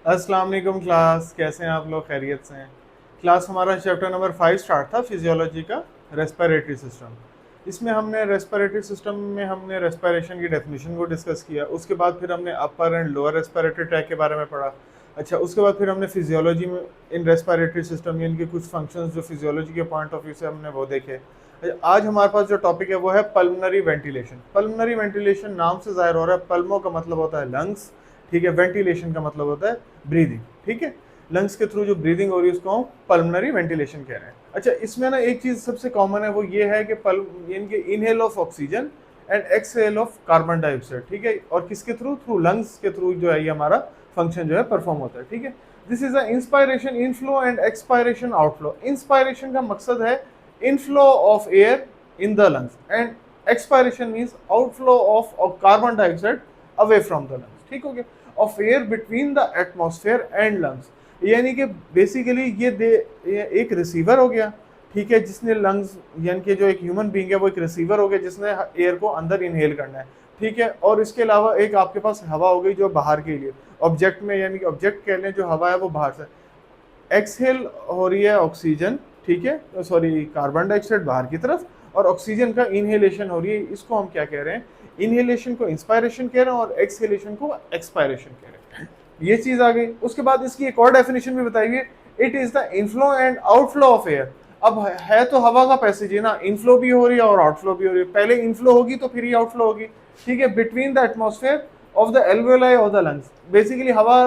अस्सलाम वालेकुम क्लास, कैसे हैं आप लोग? खैरियत से हैं? क्लास हमारा चैप्टर नंबर 5 स्टार्ट था फिजियोलॉजी का, रेस्पिरेटरी सिस्टम। इसमें हमने रेस्पिरेटरी सिस्टम में हमने रेस्पिरेशन की डेफिनेशन को डिस्कस किया। उसके बाद फिर हमने अपर एंड लोअर रेस्पिरेटरी ट्रैक के बारे में पढ़ा। अच्छा, उसके बाद फिर हमने फिजियोलॉजी में इन रेस्पिरेटरी सिस्टम यानी कि कुछ फंक्शंस जो फिजियोलॉजी के पॉइंट ऑफ व्यू से हमने वो देखे। अच्छा, आज हमारे पास जो टॉपिक है वो है पल्मोनरी वेंटिलेशन। पल्मोनरी वेंटिलेशन नाम से जाहिर हो रहा है, पल्मो का मतलब होता है लंग्स, ठीक है। वेंटिलेशन का मतलब होता है ब्रीदिंग, ठीक है। लंग्स के थ्रू जो ब्रीदिंग हो रही है उसको हम पल्मोनरी वेंटिलेशन कह रहे हैं। अच्छा, इसमें ना एक चीज सबसे कॉमन है, वो ये है कि यानी कि inhale of oxygen and exhale of carbon dioxide, ठीक है। और किसके थ्रू? थ्रू लंग्स के थ्रू जो है ये हमारा फंक्शन जो है परफॉर्म होता है, ठीक है। This is a inspiration inflow and expiration outflow. Inspiration का मकसद है inflow of air in the lungs and expiration means outflow of carbon dioxide away from the lungs, ठीक हो गया। Of air between the atmosphere and lungs, यानी कि basically ये एक रिसीवर हो गया, ठीक है, जिसने लंग्स यानी कि जो एक ह्यूमन बीइंग है वो एक रिसीवर हो गया जिसने एयर को अंदर इनहेल करना है, ठीक है। और इसके अलावा एक आपके पास हवा हो गई जो बाहर के लिए ऑब्जेक्ट में, यानी कि ऑब्जेक्ट कह लें, जो हवा है वो बाहर से एक्सहेल हो रही है ऑक्सीजन, ठीक है, सॉरी कार्बन डाइऑक्साइड बाहर की तरफ, और ऑक्सीजन का इनहेलेशन हो रही है। इसको हम क्या कह रहे हैं? इनहेलेशन को इंस्पायरेशन कह रहे हैं और एक्सहेलेशन को एक्सपायरेशन कह रहे हैं। ये चीज आ गई। उसके बाद इसकी एक और डेफिनेशन भी बताई गई, it is the inflow and outflow of air. अब है तो हवा का पैसेज ही ना, इनफ्लो भी हो रही है और आउटफ्लो भी हो रही है। पहले इनफ्लो होगी तो फिर ही आउटफ्लो होगी, ठीक है, between the atmosphere of the alveoli of the lungs. Basically हवा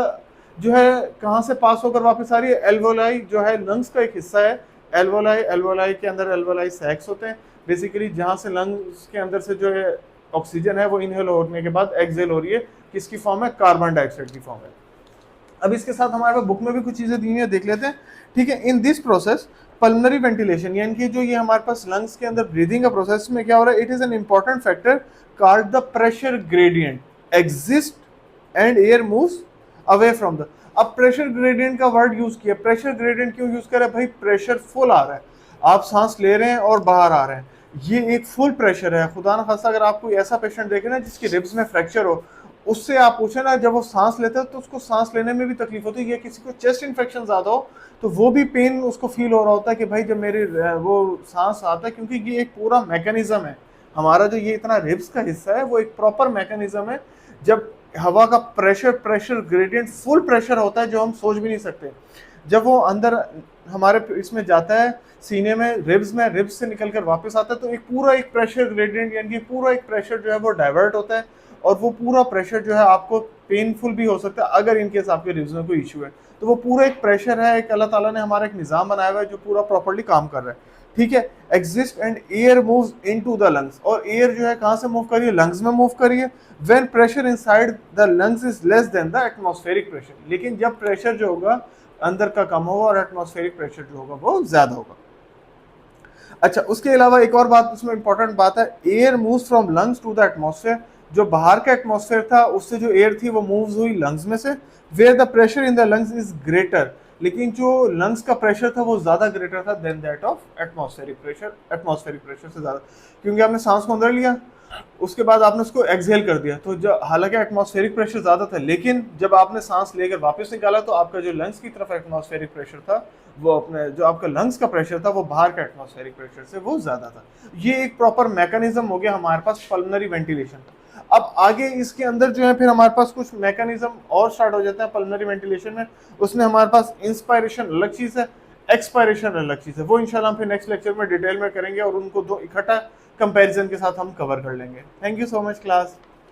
जो है कहाँ से पास होकर वापस आ रही है? एल्वोलाई जो है लंग्स का एक हिस्सा है। एल्वोलाई, एल्वोलाई के अंदर एल्वोलाई सैक्स होते हैं, बेसिकली जहाँ से लंग्स के अंदर से जो है ऑक्सीजन है वो इनहेल होने के बाद एक्सहेल हो रही है, किसकी फॉर्म है? कार्बन डाइऑक्साइड की फॉर्म है। अब इसके साथ हमारे पास बुक में भी कुछ चीजें दी हुई है, देख लेते हैं, ठीक है। In this process pulmonary ventilation, यानी कि जो ये हमारे पास लंग्स के अंदर ब्रीदिंग का प्रोसेस में क्या हो रहा है, it is an important factor called the pressure gradient exist and air moves away from the. अब प्रेशर ग्रेडियंट का वर्ड यूज किया। प्रेशर ग्रेडियंट क्यों यूज करा? भाई प्रेशर फुल आ रहा है, आप सांस ले रहे हैं और बाहर आ रहे हैं, ये एक फुल प्रेशर है। खुदा ना खास्ता अगर आप कोई ऐसा पेशेंट देखे ना जिसकी रिब्स में फ्रैक्चर हो, उससे आप पूछे ना, जब वो सांस लेता है तो उसको सांस लेने में भी तकलीफ होती है। किसी को चेस्ट इन्फेक्शन ज्यादा हो तो वो भी पेन उसको फील हो रहा होता है कि भाई जब मेरी वो सांस आता है, क्योंकि ये एक पूरा मैकेनिज्म है हमारा। जो ये इतना रिब्स का हिस्सा है वो एक प्रॉपर मैकेनिज्म है। जब हवा का pressure pressure gradient full pressure होता है जो हम सोच भी नहीं सकते, जब वो अंदर हमारे इसमें जाता है सीने में, रिब्स में, रिब्स से निकलकर वापस आता है, तो एक पूरा एक प्रेशर ग्रेडियंट यानी कि पूरा एक प्रेशर जो है वो डाइवर्ट होता है। और वो पूरा प्रेशर जो है आपको पेनफुल भी हो सकता है अगर इनकेस आपके रिब्स में कोई इशू है। तो वो पूरा एक प्रेशर है, एक अल्लाह ताला ने हमारा एक निज़ाम बनाया हुआ है जो पूरा प्रॉपर्ली काम कर रहा है, ठीक है। Exist and air moves into the lungs, और एयर जो है कहाँ से मूव कर रही है? लंग्स में मूव कर रही है। When pressure inside the lungs is less than the atmospheric pressure, लेकिन जब प्रेशर जो होगा अंदर का कम होगा और एटमॉस्फेरिक प्रेशर जो होगा वो ज्यादा होगा। अच्छा, उसके अलावा एक और बात उसमें इंपॉर्टेंट बात है, air moves from lungs to the atmosphere. जो बाहर का एटमॉस्फेयर था उससे जो एयर थी वो मूव्स हुई लंग्स में से, where the pressure in the lungs is greater, लेकिन जो लंग्स का प्रेशर था वो ज्यादा ग्रेटर था than that of atmospheric pressure, atmospheric pressure से ज्यादा। क्योंकि आपने सांस को अंदर लिया, उसके बाद आपने उसको एक्सहेल कर दिया, तो जो हालांकि एटमॉस्फेरिक प्रेशर ज्यादा था, लेकिन जब आपने सांस लेकर वापस निकाला तो आपका जो लंग्स की तरफ एटमॉस्फेरिक प्रेशर था, वो अपने जो आपका लंग्स का प्रेशर था वो बाहर का एटमॉस्फेरिक प्रेशर से वो ज्यादा था। ये एक प्रॉपर मैकेनिज्म हो गया हमारे पास पल्मोनरी वेंटिलेशन। अब आगे इसके अंदर जो है फिर हमारे पास कुछ मैकेनिज्म और स्टार्ट हो जाता है पल्मोनरी वेंटिलेशन में। उसमें हमारे पास इंस्पायरेशन अलग चीज है, एक्सपायरेशन अलग चीज है। वो इंशाल्लाह हम फिर नेक्स्ट लेक्चर में डिटेल में करेंगे और उनको दो इकट्ठा कंपैरिजन के साथ हम कवर कर लेंगे। Thank you so much class.